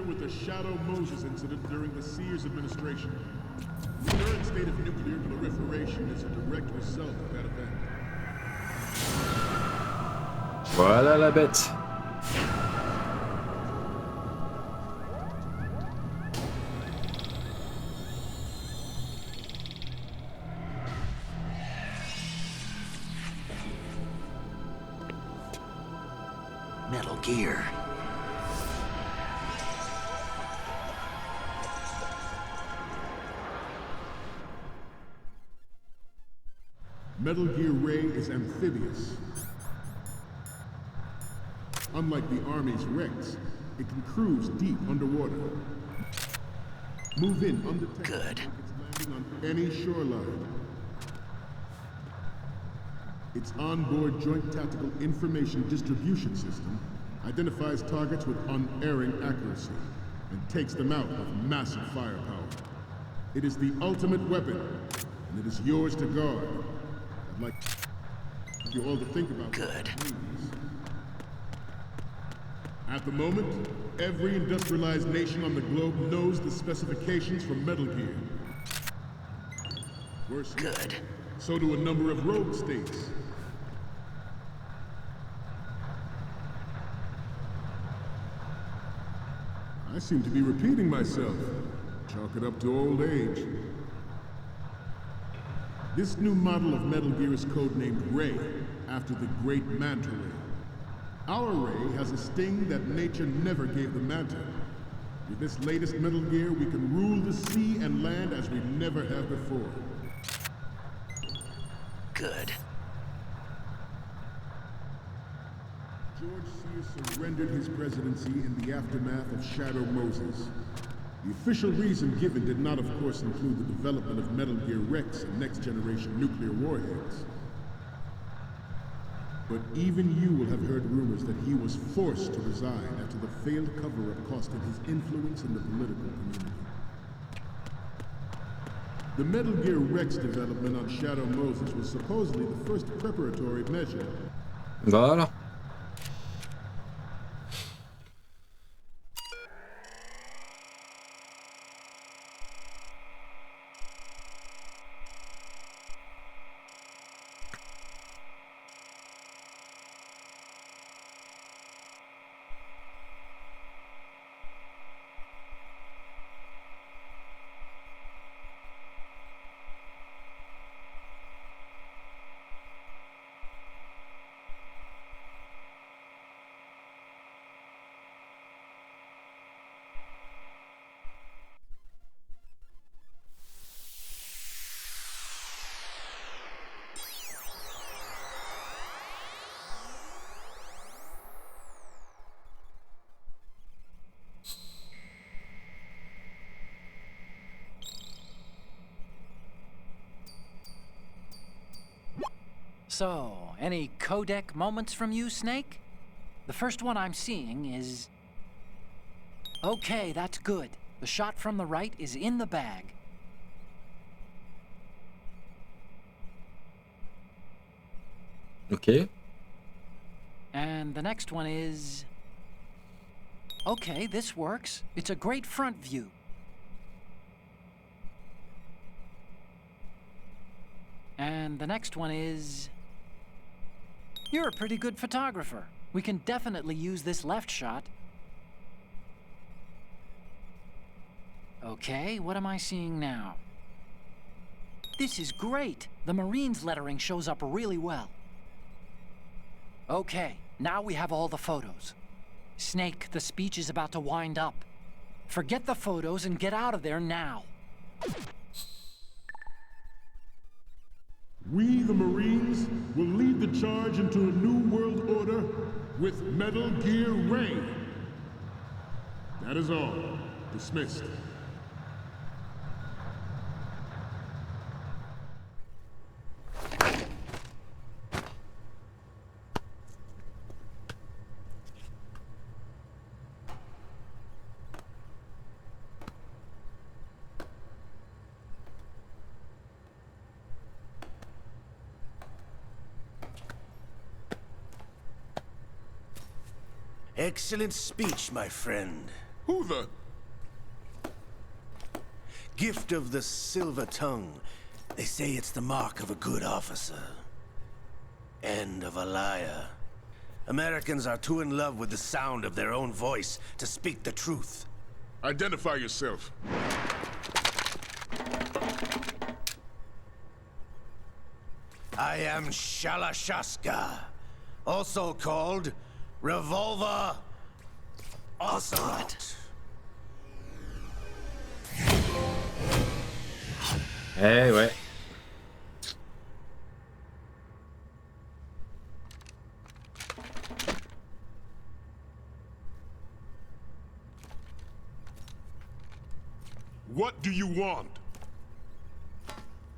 Voilà la bête. Metal Gear. Metal Gear Ray is amphibious. Unlike the Army's Rex, it can cruise deep underwater. Move in undetected. Good. It's landing on any shoreline. Its onboard Joint Tactical Information Distribution System identifies targets with unerring accuracy and takes them out with massive firepower. It is the ultimate weapon, and it is yours to guard. I'd like you all to think about Good. At the moment, every industrialized nation on the globe knows the specifications for Metal Gear. Worse yet, Good. so do a number of rogue states. I seem to be repeating myself. Chalk it up to old age. This new model of Metal Gear is codenamed Ray, after the great Manta Ray. Our Ray has a sting that nature never gave the Manta. With this latest Metal Gear, we can rule the sea and land as we never have before. Good. George Sears surrendered his presidency in the aftermath of Shadow Moses. The official reason given did not, of course, include the development of Metal Gear Rex and next-generation nuclear warheads. But even you will have heard rumors that he was forced to resign after the failed cover-up costed his influence in the political community. The Metal Gear Rex development on Shadow Moses was supposedly the first preparatory measure. Voilà. So, any codec moments from you, Snake? The first one I'm seeing is... Okay, that's good. The shot from the right is in the bag. Ok. And the next one is... Okay, this works. It's a great front view. And the next one is... You're a pretty good photographer. We can definitely use this left shot. Okay, what am I seeing now? This is great. The Marines lettering shows up really well. Okay, now we have all the photos. Snake, the speech is about to wind up. Forget the photos and get out of there now. We, the Marines, will lead the charge into a new world order with Metal Gear Ray. That is all. Dismissed. Excellent speech, my friend. Who the? Gift of the silver tongue. They say it's the mark of a good officer. And of a liar. Americans are too in love with the sound of their own voice to speak the truth. Identify yourself. I am Shalashaska, also called Revolver Ocelot. Eh ouais. What do you want?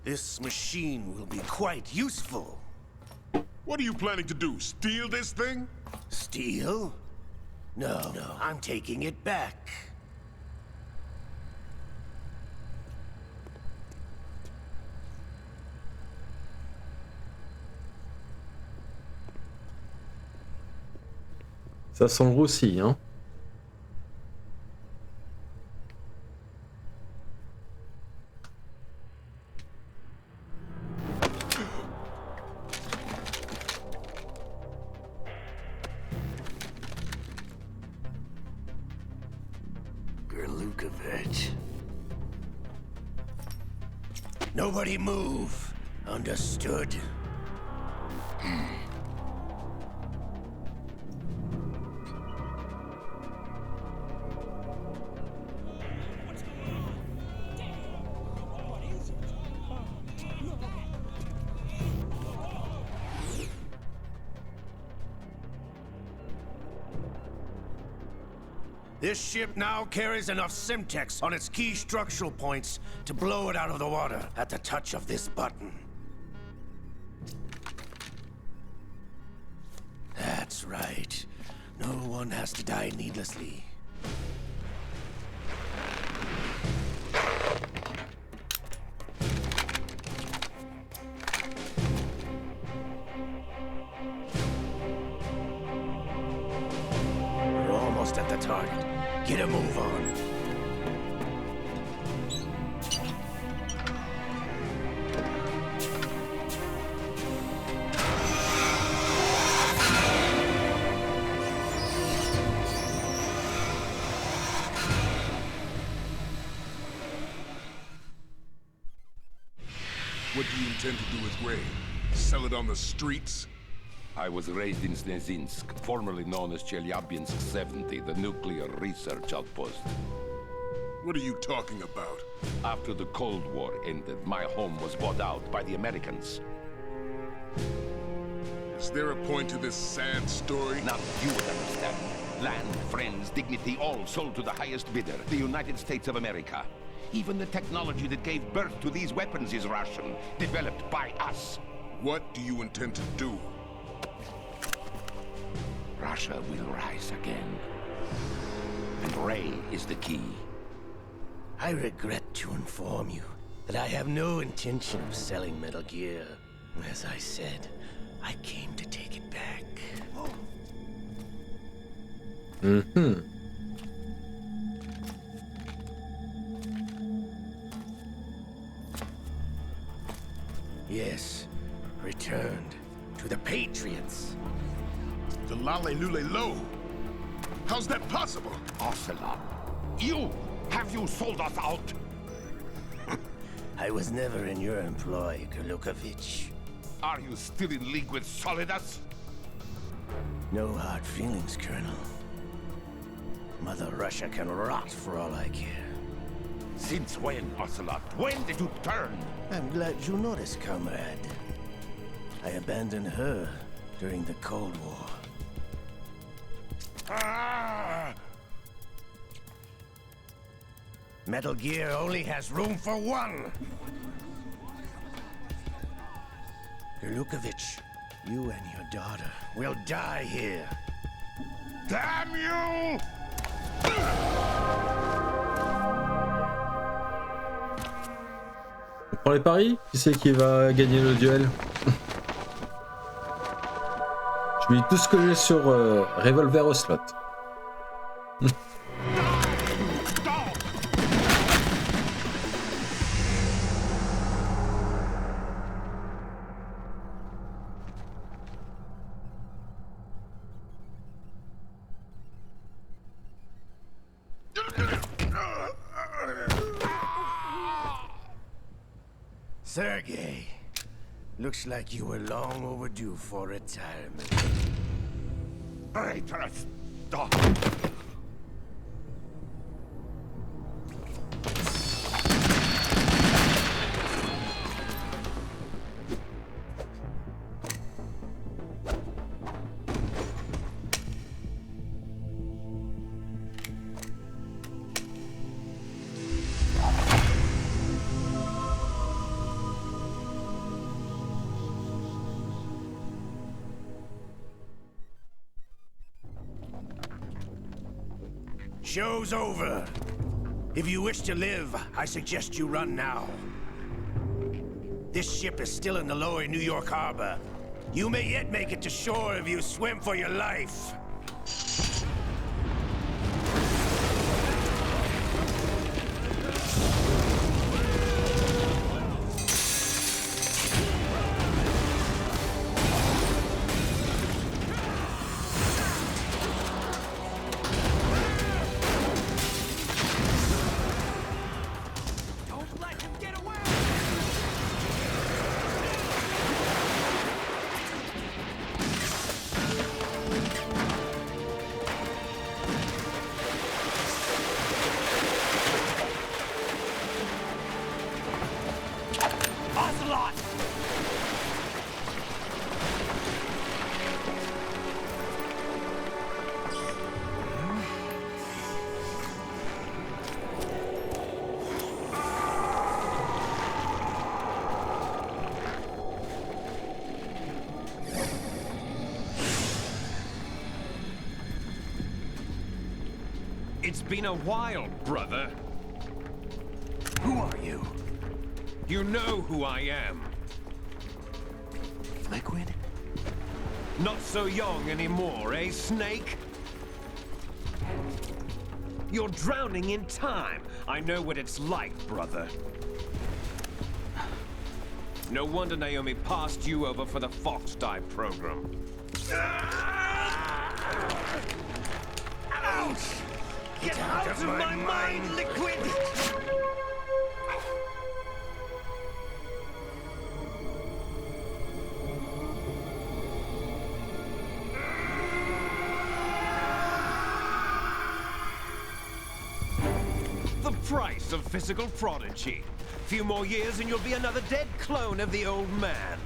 This machine will be quite useful. What are you planning to do? Steal this thing? Steal? No, I'm taking it back. Ça sent le roussi, hein. Nobody move. Understood? This ship now carries enough Simtex on its key structural points to blow it out of the water at the touch of this button. That's right. No one has to die needlessly. We're almost at the target. Get a move on. What do you intend to do with Ray? Sell it on the streets? I was raised in Snezinsk, formerly known as Chelyabinsk 70, the nuclear research outpost. What are you talking about? After the Cold War ended, my home was bought out by the Americans. Is there a point to this sad story? Now you would understand. Land, friends, dignity, all sold to the highest bidder, the United States of America. Even the technology that gave birth to these weapons is Russian, developed by us. What do you intend to do? Russia will rise again. And Ray is the key. I regret to inform you that I have no intention of selling Metal Gear. As I said, I came to take it back. Mhm. Yes, returned to the Patriots. The Lale Lule Lo? How's that possible? Ocelot, have you sold us out? I was never in your employ, Kurlukovich. Are you still in league with Solidus? No hard feelings, Colonel. Mother Russia can rot for all I care. Since when, Ocelot? When did you turn? I'm glad you noticed, comrade. I abandoned her during the Cold War. Ah! Metal Gear only has room for one! Kurlukovich, you and your daughter will die here. Damn you! On prend les paris? Qui c'est qui va gagner le duel? Je mets tout ce que j'ai sur revolver au slot. Sergei, looks like you were long overdue for retirement. Traitorous dog! Show's over. If you wish to live, I suggest you run now. This ship is still in the lower New York harbor. You may yet make it to shore if you swim for your life. It's been a while, brother. Who are you? You know who I am. Liquid? Not so young anymore, eh, Snake? You're drowning in time. I know what it's like, brother. No wonder Naomi passed you over for the Fox Dive program. Ouch! Get out of my mind, Liquid! The price of physical prodigy. Few more years and you'll be another dead clone of the old man.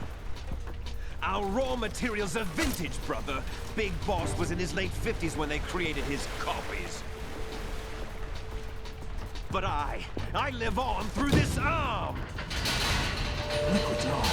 Our raw materials are vintage, brother. Big Boss was in his late 50s when they created his copies. But I live on through this arm! Liquid's on.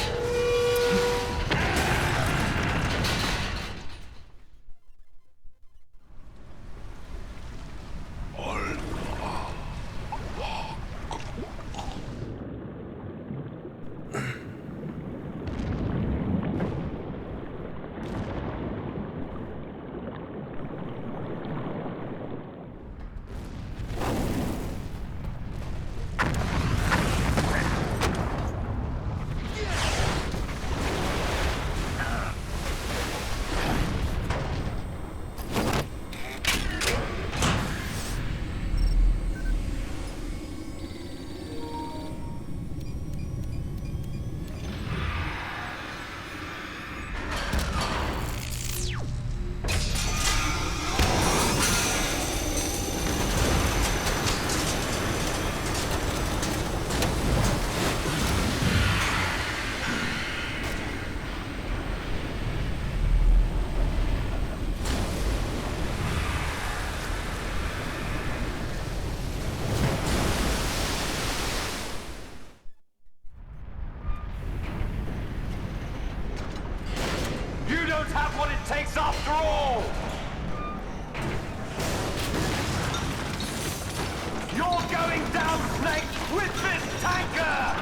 Come, Snake, with this tanker!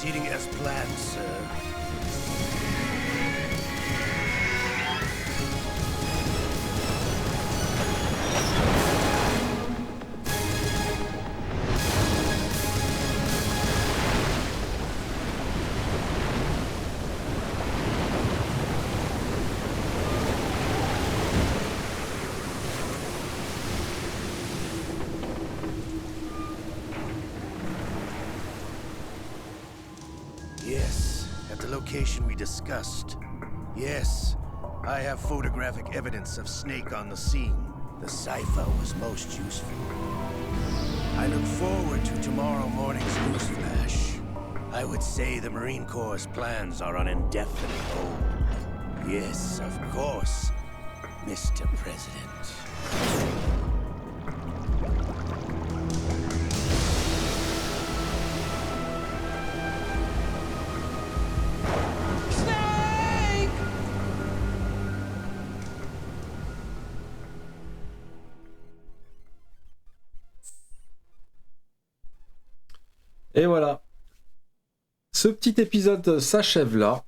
Proceeding as planned, sir. Yes, at the location we discussed. Yes, I have photographic evidence of Snake on the scene. The cipher was most useful. I look forward to tomorrow morning's newsflash. I would say the Marine Corps' plans are on indefinite hold. Yes, of course, Mr. President. Et voilà. Ce petit épisode s'achève là.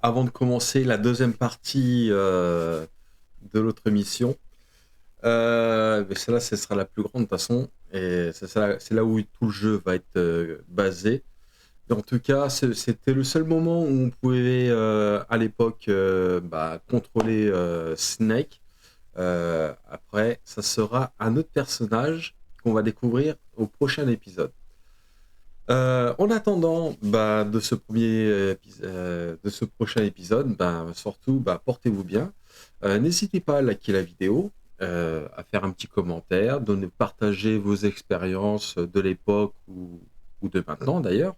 Avant de commencer la deuxième partie de l'autre émission. Mais celle-là, ce sera la plus grande de toute façon. Et c'est là où tout le jeu va être basé. Et en tout cas, c'était le seul moment où on pouvait, à l'époque, contrôler Snake. Après, ça sera un autre personnage qu'on va découvrir au prochain épisode. En attendant de ce prochain épisode, surtout portez-vous bien. N'hésitez pas à liker la vidéo, à faire un petit commentaire, partager vos expériences de l'époque ou de maintenant d'ailleurs.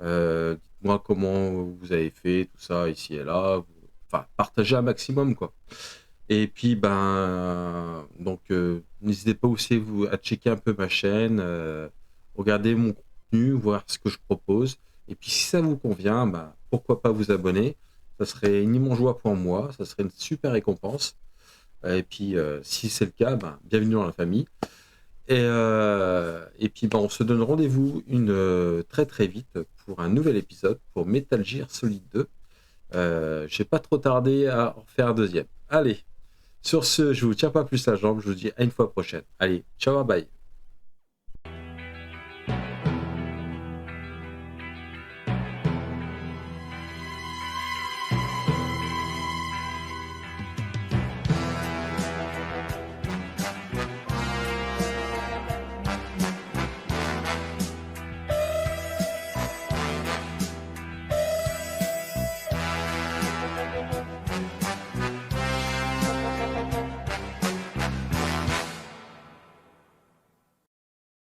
Dites-moi comment vous avez fait tout ça ici et là. Enfin, partagez un maximum, quoi. Et puis, donc, n'hésitez pas aussi à checker un peu ma chaîne, regarder mon contenu, voir ce que je propose. Et puis, si ça vous convient, pourquoi pas vous abonner. Ça serait une immense joie pour moi, ça serait une super récompense. Et puis, si c'est le cas, bienvenue dans la famille. Et puis, on se donne rendez-vous très très vite pour un nouvel épisode pour Metal Gear Solid 2. Je vais pas trop tarder à en faire un deuxième. Allez, sur ce, je vous tiens pas plus la jambe, je vous dis à une fois prochaine. Allez, ciao, bye.